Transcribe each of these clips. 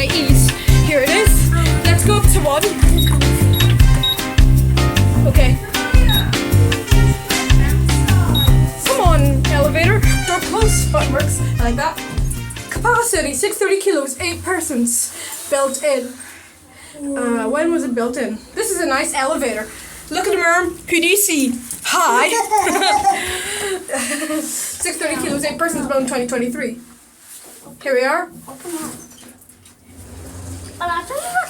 TKEs. Here it is. Let's go up to one. Okay. Come on, elevator. Door close. Button works. I like that. Capacity 630 kilos, 8 persons. Built in. When was it built in? This is a nice elevator. Look at the mirror. Who do you see? Hi. 630 kilos, 8 persons, built in 2023. Here we are.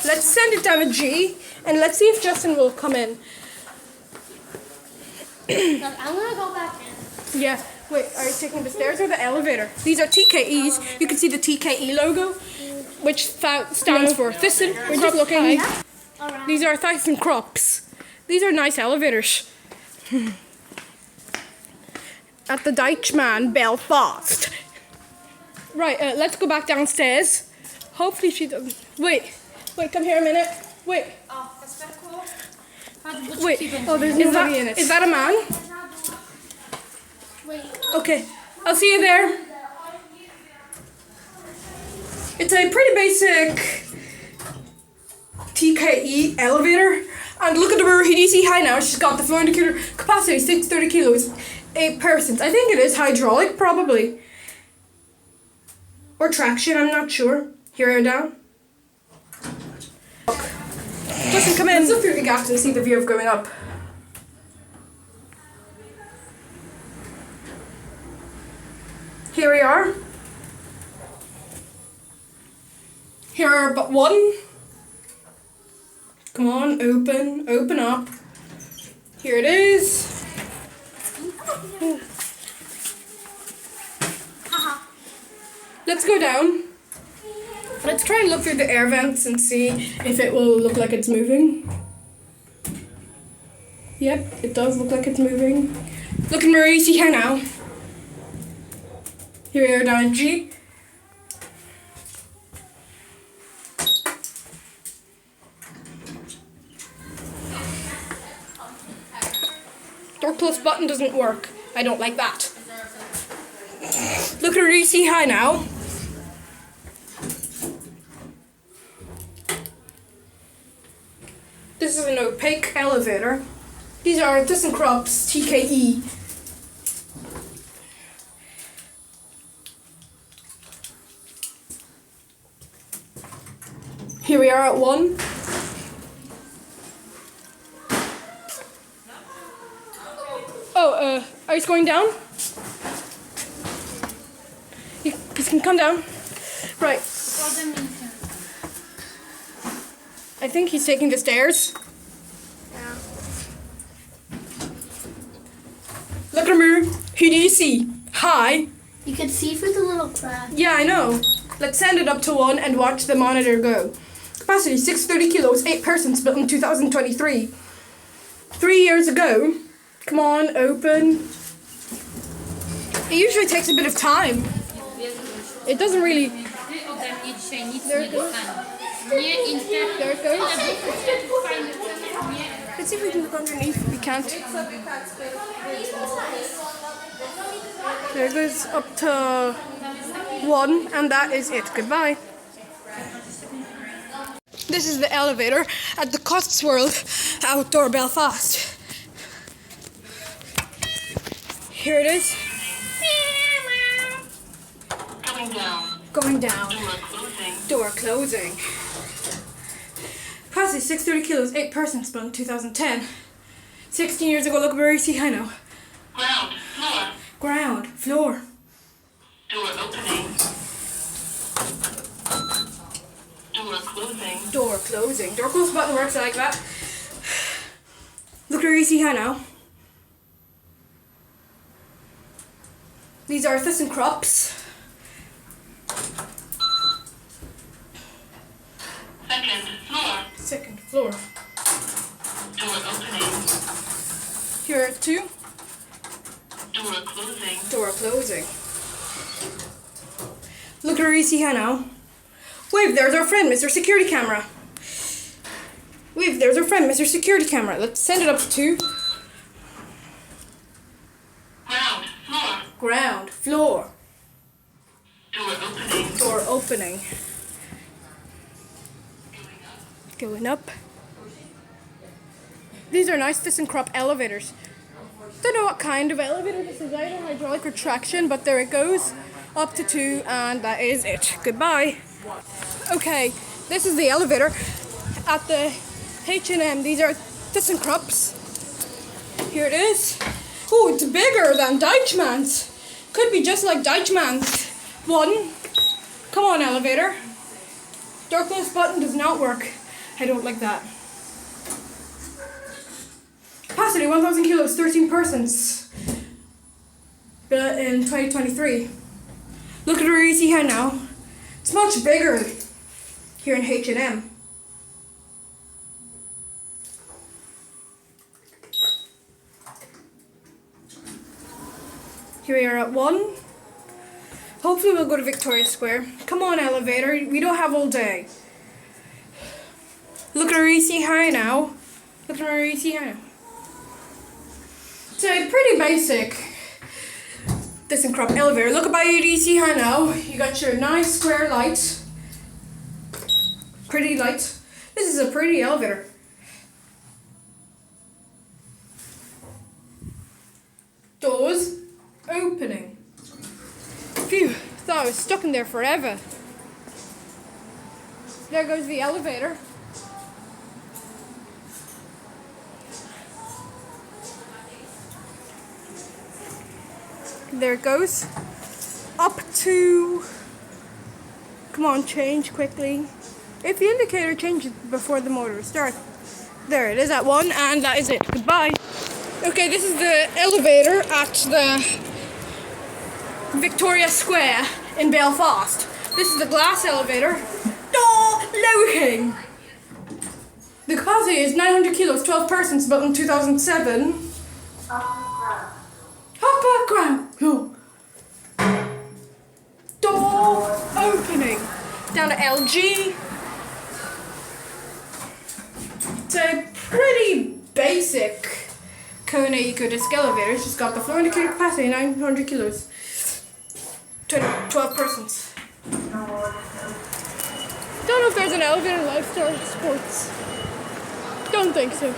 Let's send it down a G and let's see if Justin will come in. I'm gonna go back in. Yeah. Wait, are you taking the stairs or the elevator? These are TKEs. You can see the TKE logo, which stands for Thyssen. We're just looking. These are Thyssen Crops. These are nice elevators. At the Deichman Belfast. Right, let's go back downstairs. Hopefully she doesn't. Wait, come here a minute. Wait. Oh, that's very cool. Wait. Oh, there's nobody in it. Is that a man? Wait. Okay, I'll see you there. It's a pretty basic TKE elevator. And look at the mirror, do you see high now? She's got the floor indicator. Capacity 630 kilos, 8 persons. I think it is hydraulic, probably. Or traction, I'm not sure. Here and down. Justin, come in. Let's look through the gaps and see the view of going up. Here we are. Here are but one. Come on, open up. Here it is. Let's go down. Let's try and look through the air vents and see if it will look like it's moving. Yep, it does look like it's moving. Look at Marie, see here now. Here we are down at G. Door close button doesn't work. I don't like that. Look at Marie, see high now. This is an opaque elevator. These are Thyssen Crops TKE. Here we are at 1. Oh, are you going down? You can come down. Right. I think he's taking the stairs. Yeah. Look at me. Who do you see? Hi. You can see through the little crack. Yeah, I know. Let's send it up to 1 and watch the monitor go. Capacity 630 kilos, 8 persons, built in 2023. 3 years ago. Come on, open. It usually takes a bit of time. It doesn't really. There it goes. There it goes. Let's see if we can look underneath. We can't. There it goes up to 1, and that is it. Goodbye. This is the elevator at the Cotswold Outdoor Belfast. Here it is. Going down. Door closing. Capacity 630 kilos, 8 persons, built in 2010. 16 years ago, look where you see, I know. Ground, floor. Door opening. Door closing. Door closing. Door close button works like that. Look where you see, I know. These are Thyssen Crops. Second floor. Door opening. Here are 2. Door closing. Door closing. Look where you see, I know. Wave, there's our friend, Mr. Security Camera. Wave, there's our friend, Mr. Security Camera. Let's send it up to 2. Ground floor. Ground, floor. Door opening. Door opening. Going up. These are nice ThyssenKrupp elevators. Don't know what kind of elevator this is, either hydraulic or traction, but there it goes. Up to 2, and that is it. Goodbye. Okay, this is the elevator at the H&M. These are ThyssenKrupps. Here it is. Oh, it's bigger than Deichmann's. Could be just like Deichmann's. 1. Come on, elevator. Door close button does not work. I don't like that. Capacity 1,000 kilos, 13 persons. Built in 2023. Look at where you see here now. It's much bigger here in H&M. Here we are at 1. Hopefully we'll go to Victoria Square. Come on, elevator. We don't have all day. Look at our EC high now. Look at our EC high now. It's a pretty basic ThyssenKrupp elevator. Look about your EC high now. You got your nice square light. Pretty light. This is a pretty elevator. Doors opening. Phew, thought I was stuck in there forever. There goes the elevator. There it goes. Up to... Come on, change quickly. If the indicator changes before the motor starts. There it is at 1, and that is it. Goodbye. Okay, this is the elevator at the Victoria Square in Belfast. This is the glass elevator. Loading! The capacity is 900 kilos, 12 persons, built in 2007. Upper ground. Door opening. Down to LG. It's a pretty basic Kona EcoDisc elevator. It's just got the floor indicator capacity, 900 kilos. 12 persons. Don't know if there's an elevator in Lifestyle Sports. Don't think so.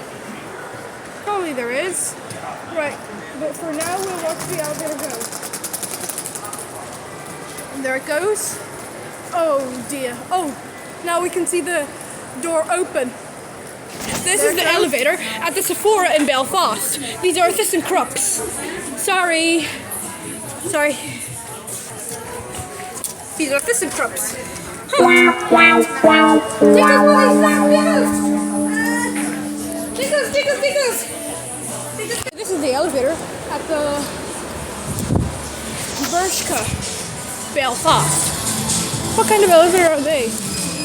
Probably there is. Right, but for now we'll watch the elevator go. And there it goes. Oh dear. Oh, now we can see the door open. This is the elevator at the Sephora in Belfast. These are ThyssenKrupps. Sorry. These are ThyssenKrupps. Tickles. This is the elevator at the Bershka, Belfast. What kind of elevator are they?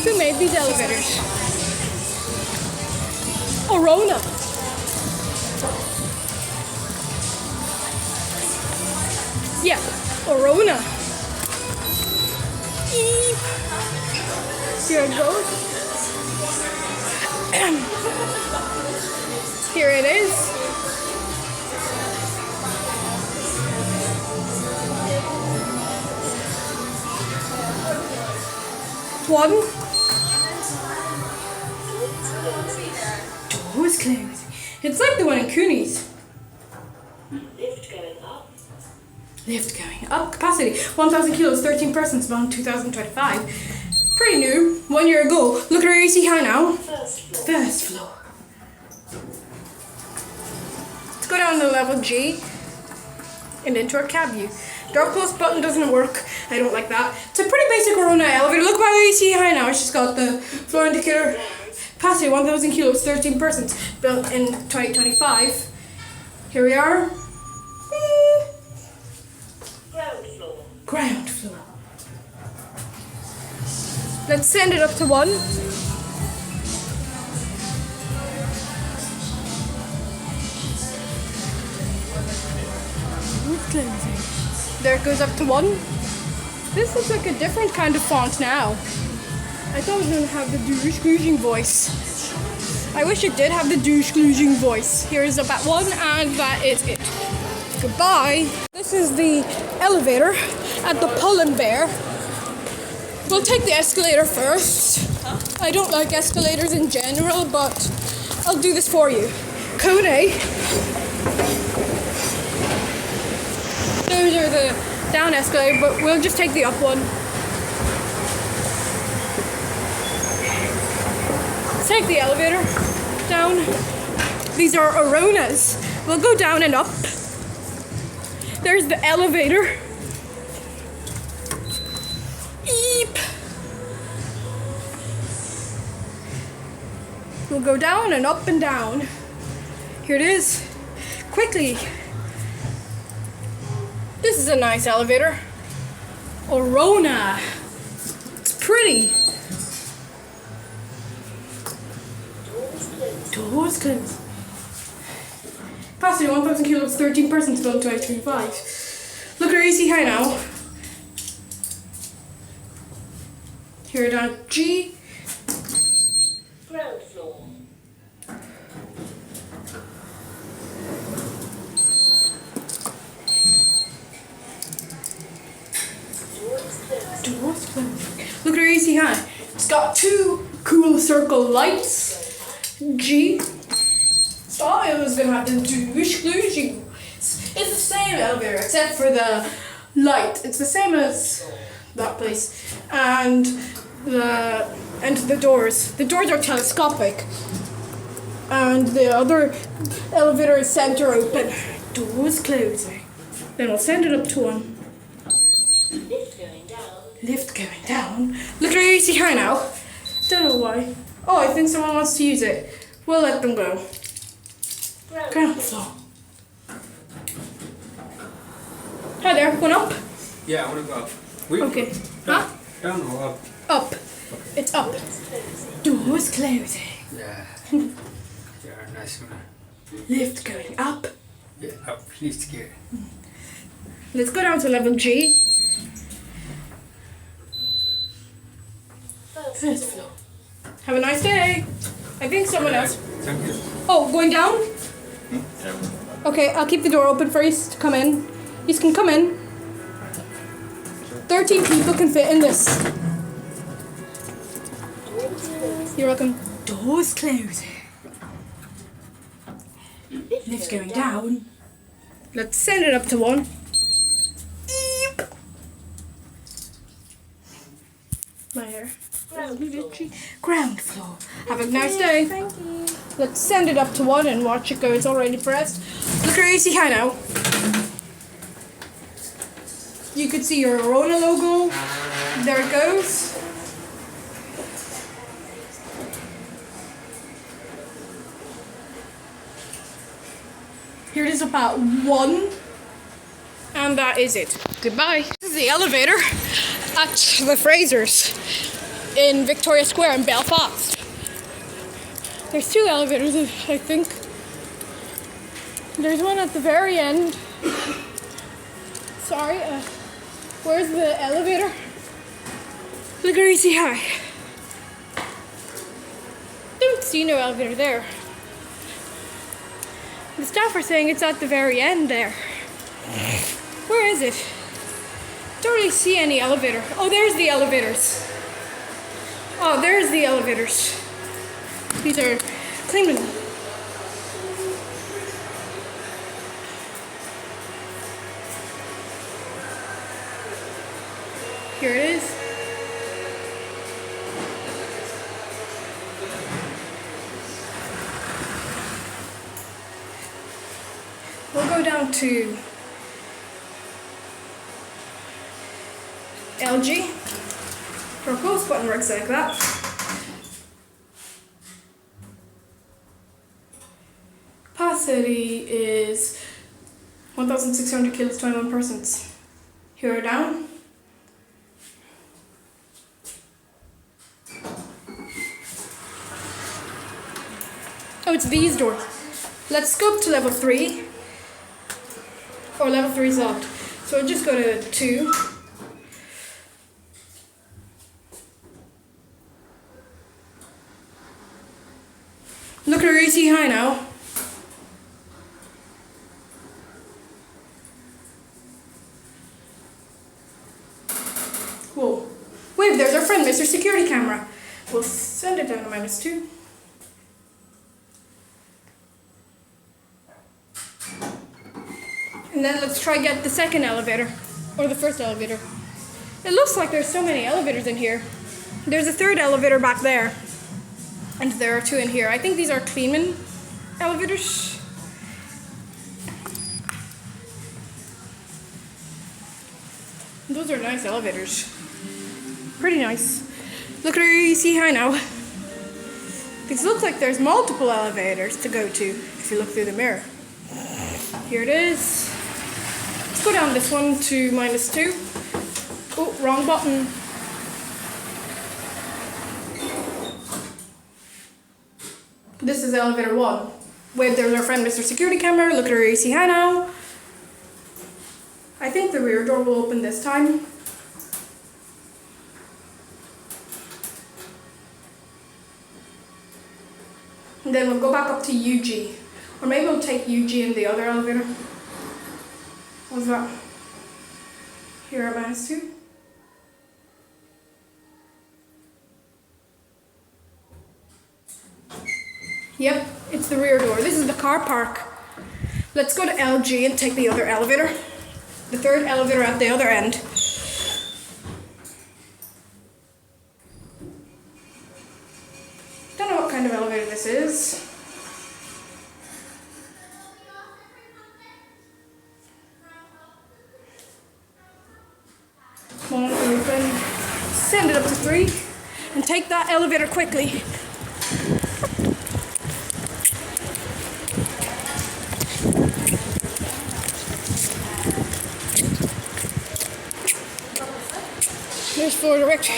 Who made these elevators? Orona. Yeah, Orona. Eep. Here it goes. Here it is. One. Doors closed. It's like the one in Cooney's. Lift going up. Capacity 1,000 kilos, 13 persons, about 2025. Pretty new. 1 year ago. Look at our AC high now. First floor. Let's go down to level G and into our cab view. Door close button doesn't work. I don't like that. It's a pretty basic Orona elevator. Look by the AC high now. It's just got the floor indicator. Capacity 1,000 kilos, 13 persons, built in 2025. Here we are. Ground floor. Let's send it up to 1. There it goes up to 1. This looks like a different kind of font now. I thought it was going to have the douche-glooging voice. I wish it did have the douche-glooging voice. Here is up at 1, and that is it. Goodbye. This is the elevator at the Pull and Bear. We'll take the escalator first. I don't like escalators in general, but I'll do this for you. Code A. Those are the down escalator, but we'll just take the up one. Let's take the elevator down. These are Oronas. We'll go down and up. There's the elevator. Eep. We'll go down and up and down. Here it is. Quickly. This is a nice elevator. Orona. It's pretty. Doors closed. Capacity 1,000 kilos, 13 persons, built 2035. Look at our AC high now. Here down G. Ground floor. Doors closed. Look at our AC high. It's got two cool circle lights. G. Thought it was gonna have the two exclusion. It's the same elevator except for the light. It's the same as that place. And the doors. The doors are telescopic. And the other elevator is center open. Doors closing. Then we'll send it up to one. Lift going down. Lift going down. Look at our AC high now. Don't know why. Oh, I think someone wants to use it. We'll let them go. Ground floor. Hi there, one up? Yeah, I want to go up. Okay. Huh? Down or up? Up. It's up. Doors closing. Yeah. Yeah, nice one. Lift going up. Yeah, up. Lift gear. Let's go down to level G. First floor. Have a nice day. I think someone else. Thank you. Oh, going down? Okay, I'll keep the door open for you to come in. You can come in. 13 people can fit in this. You're welcome. Doors closing. Lift going down. Let's send it up to one. Eep. My hair. Ground floor. Have a nice day. Thank you. Let's send it up to one and watch it go. It's already pressed. Look at AC high now. You could see your Orona logo. There it goes. Here it is about one. And that is it. Goodbye. This is the elevator at the Frasers in Victoria Square in Belfast. There's two elevators, I think. There's one at the very end. Sorry, where's the elevator? Look at AC high. Don't see no elevator there. The staff are saying it's at the very end there. Where is it? Don't really see any elevator. Oh, there's the elevators. Oh, there's the elevators. These are clean. Here it is. We'll go down to LG. Our post button works like that. Capacity is 1,600 kilos, 21 persons. Here are down. Oh, it's these doors. Let's go up to level 3. Or level 3 is locked. So I'll just go to 2. Look at our AC high now. Whoa. Wait, there's our friend, Mr. Security Camera. We'll send it down to -2. And then let's try get the second elevator, or the first elevator. It looks like there's so many elevators in here. There's a third elevator back there, and there are 2 in here. I think these are Kleeman elevators. Those are nice elevators. Pretty nice. Look at you see high now. These look like there's multiple elevators to go to if you look through the mirror. Here it is. Let's go down this one to -2. Oh, wrong button. This is elevator 1. Wait, there's our friend Mr. Security Camera. Look at her AC high now. I think the rear door will open this time. And then we'll go back up to UG. Or maybe we'll take UG in the other elevator. What's that? Here at -2. Yep, it's the rear door. This is the car park. Let's go to LG and take the other elevator. The third elevator at the other end. Don't know what kind of elevator this is. Come on, open. Send it up to 3 and take that elevator quickly. There's floor direction.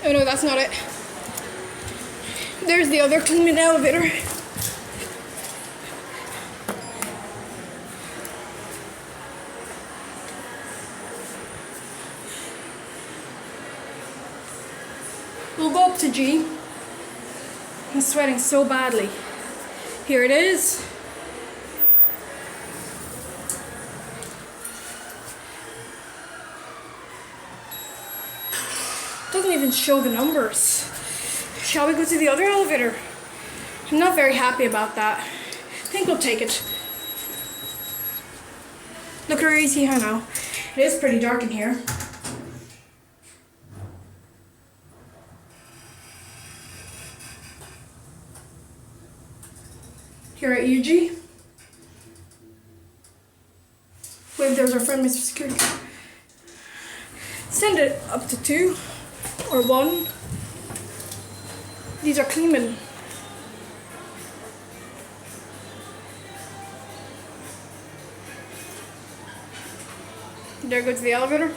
Oh no, that's not it. There's the other Kleeman elevator. We'll go up to G. I'm sweating so badly. Here it is. Doesn't even show the numbers. Shall we go to the other elevator? I'm not very happy about that. I think we'll take it. Look at our AC here now. It is pretty dark in here. Here at UG. Wait, there's our friend Mr. Security. Send it up to 2 or 1. These are Kleeman. There goes the elevator.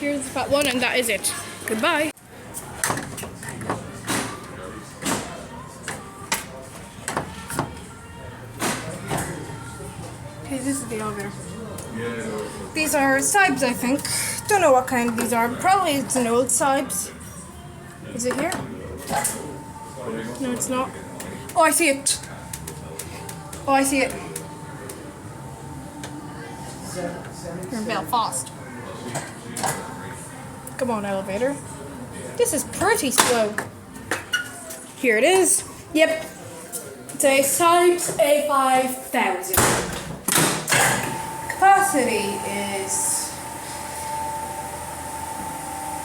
Here's the fat one, and that is it. Goodbye. Okay, this is the elevator. These are Sibes, I think. Don't know what kind these are. Probably it's an old Sibes. Is it here? No, it's not. Oh, I see it. Oh, I see it. You're in Belfast. Come on, elevator. This is pretty slow. Here it is. Yep. It's a Sibes A5000. Capacity is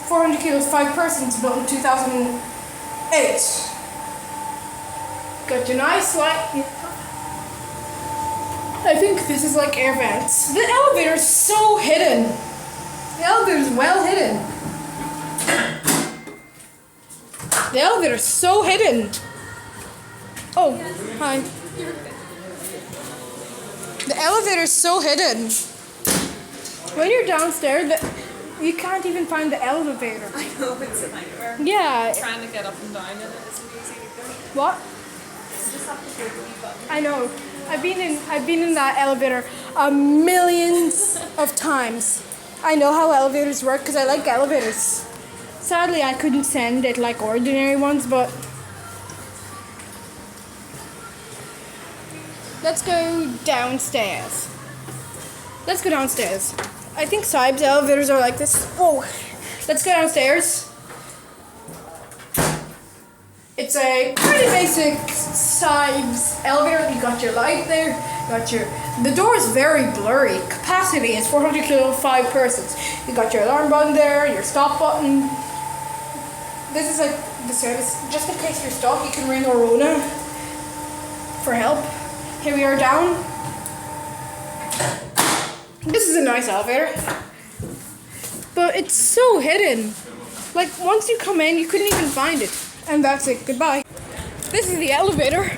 400 kilos, 5 persons, built in 2008. Got your nice light. I think this is like air vents. The elevator is so hidden. The elevator is well hidden. The elevator is so hidden. Oh, hi. The elevator is so hidden. When you're downstairs, you can't even find the elevator. I know, it's a nightmare. Yeah. Trying to get up and down in it isn't easy either. What? You just have to push the wee button. I know. I've been in that elevator millions of times. I know how elevators work because I like elevators. Sadly, I couldn't send it like ordinary ones, but let's go downstairs. Let's go downstairs. I think Sibes elevators are like this. Whoa. Let's go downstairs. It's a pretty basic Sibes elevator. You got your light there. The door is very blurry. Capacity is 400 kilo, 5 persons. You got your alarm button there, your stop button. This is like the service. Just in case you're stuck, you can ring Orona for help. Here we are down. This is a nice elevator, but it's so hidden. Like once you come in, you couldn't even find it. And that's it, goodbye. This is the elevator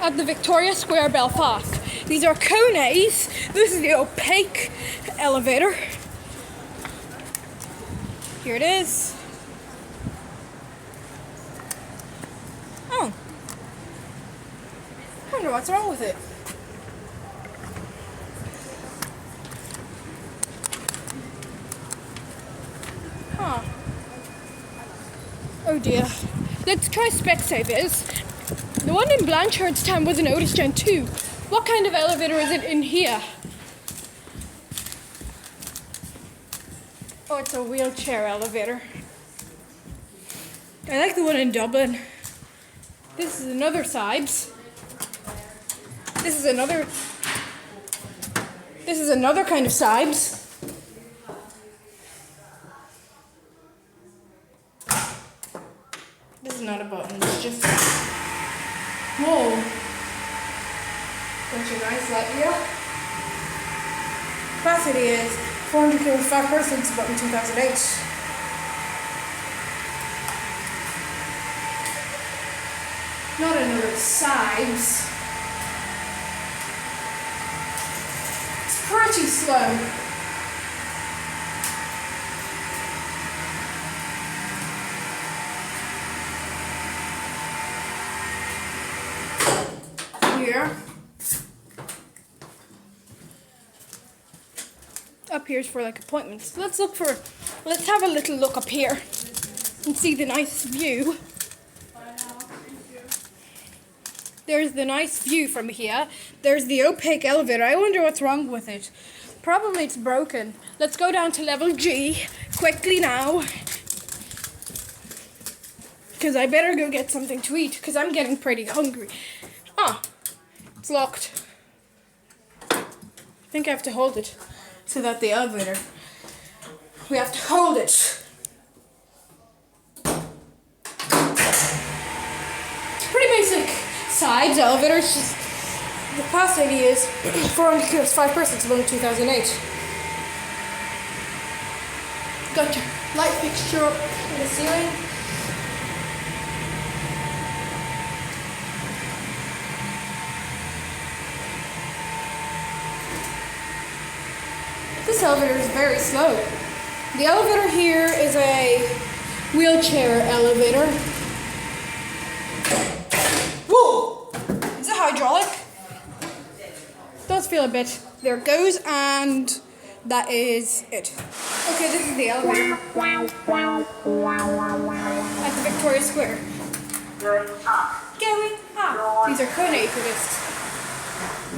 at the Victoria Square, Belfast. These are cones. This is the opaque elevator. Here it is. Oh. I wonder what's wrong with it. Huh. Oh dear. Let's try Specsavers. The one in Blanchardstown was an Otis Gen 2. What kind of elevator is it in here? Oh, it's a wheelchair elevator. I like the one in Dublin. This is another Sibes. This is another kind of Sibes. This is not a button, it's just... Whoa! Bunch of nice light wheel. Capacity is 400 kilos, 5 persons, built in 2008. Not another Sibes. It's pretty slow. Here. Up here's for like appointments. Let's have a little look up here and see the nice view. There's the nice view from here. There's the opaque elevator. I wonder what's wrong with it. Probably it's broken. Let's go down to level G quickly now. Because I better go get something to eat because I'm getting pretty hungry. Ah, it's locked. I think I have to hold it so that the elevator, we have to hold it. It's pretty basic Sibes elevator. It's just, the capacity is 400 kilos, 5 persons, built in 2008. Got your light fixture up in the ceiling. This elevator is very slow. The elevator here is a wheelchair elevator. Whoa! Is it hydraulic? Does feel a bit. There it goes, and that is it. Okay, this is the elevator at the Victoria Square. Going up. These are cone discs.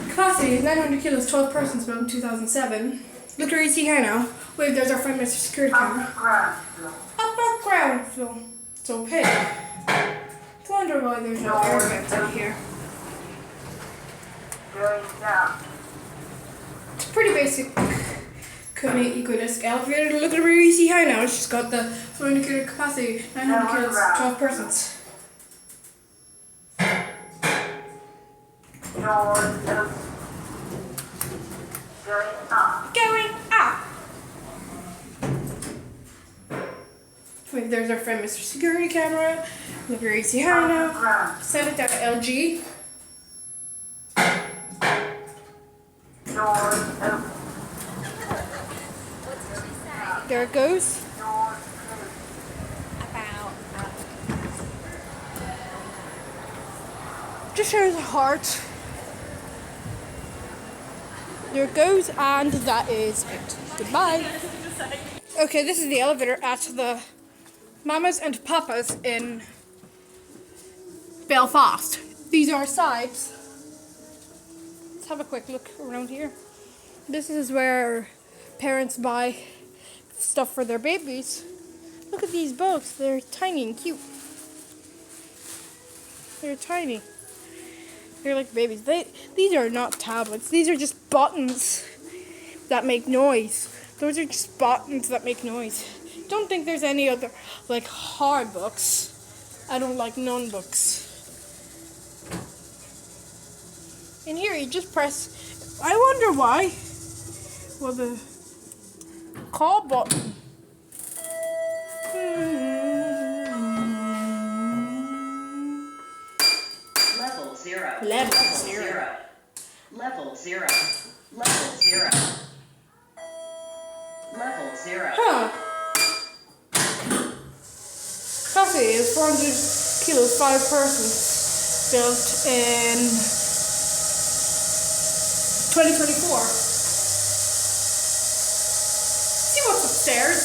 Capacity is 900 kilos, 12 persons, built in 2007. Look where you see here now. Wait, there's our friend Mr. Security Camera. Upper ground floor. It's opaque. I wonder why there's no air vents in here. It's pretty basic cone eco-disc elevator. Look at where you see here now. It's just got the 400 kilo capacity, 900 kilos, 12 persons. Going up. Wait, there's our friend Mr. Security Camera. Look where you see her now. Set it down to LG. There it goes. Just shows a heart. There it goes, and that is it. Goodbye. Okay, this is the elevator at the Mamas and Papas in Belfast. These are Sibes. Let's have a quick look around here. This is where parents buy stuff for their babies. Look at these books. They're tiny and cute. They're tiny. They're like babies. These are not tablets. These are just buttons that make noise. Those are just buttons that make noise. Don't think there's any other like hard books. I don't like none books. In here you just press. I wonder why. Well, the call button. Level 0. Level 0. Level 0. Level 0. Level 0. Huh. Coffee is 400 kilos, 5 persons. Built in 2024. See what's upstairs.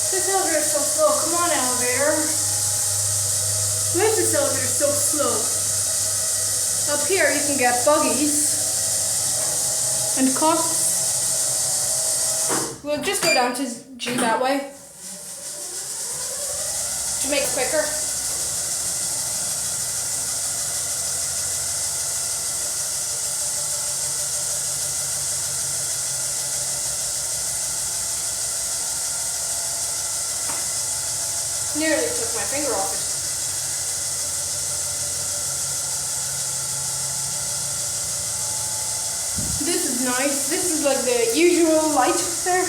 This elevator is so slow. Come on, elevator. Why is this elevator so slow? Up here you can get buggies and costs. We'll just go down to G that way to make it quicker. Nearly took my finger off it. This is nice. This is like the usual light there.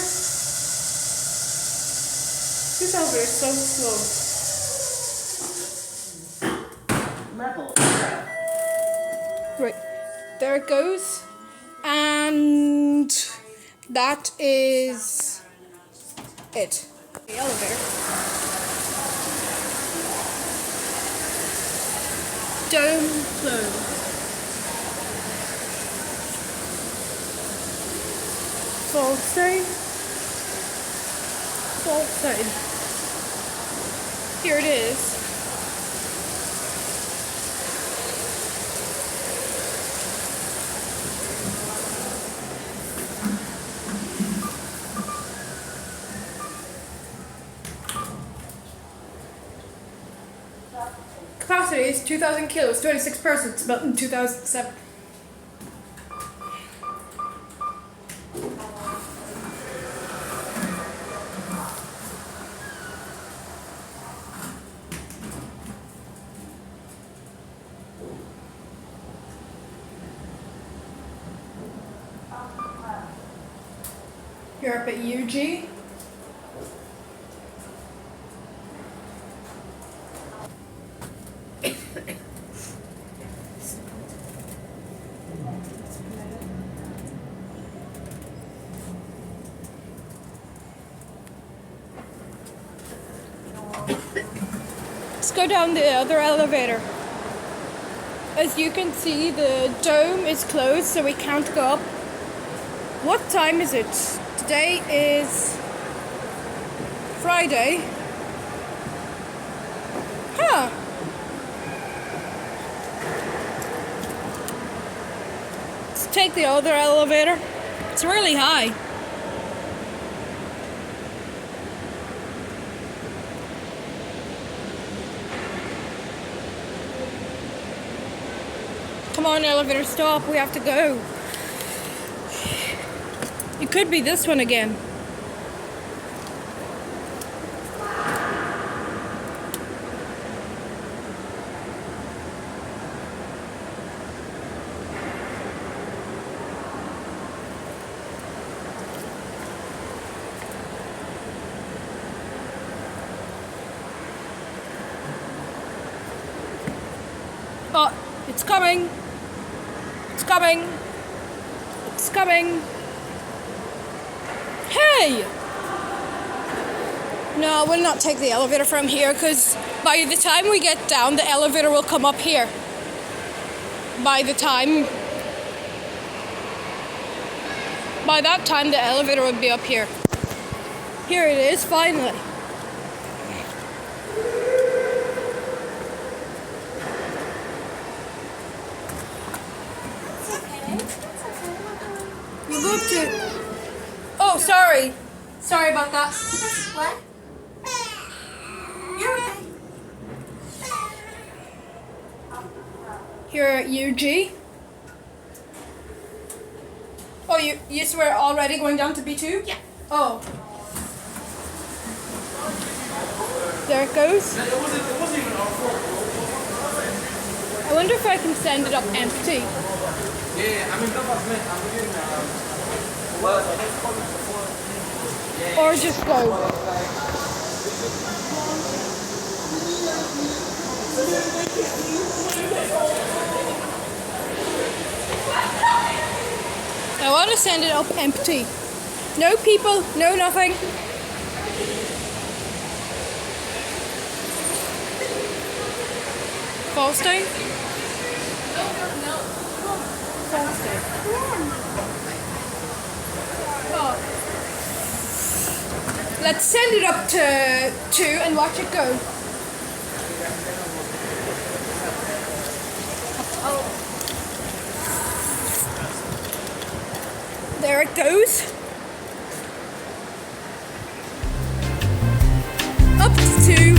This elevator is so slow. Level 0. Right, there it goes. And that is it. The elevator. Dome closed. Full save. Full save. Here it is. Capacity is 2,000 kilos, 26 persons, built in 2007. You're up at UG. Let's go down the other elevator. As you can see, the dome is closed, so we can't go up. What time is it? Today is Friday. Huh. Let's take the other elevator. It's really high. Come on, elevator, stop. We have to go. It could be this one again. Oh, it's coming. It's coming. It's coming. Hey! No, we'll not take the elevator from here because by the time we get down, the elevator will come up here. By that time, the elevator would be up here. Here it is, finally. You go up to... Oh, sorry. Sorry about that. What? You're okay. Here at UG. Oh, you were already going down to B2? Yeah. Oh. There it goes. I wonder if I can send it up empty. Or just go. I want to send it up empty. No people, no nothing. False day? False day. Oh. Let's send it up to 2 and watch it go. There it goes. Up to 2.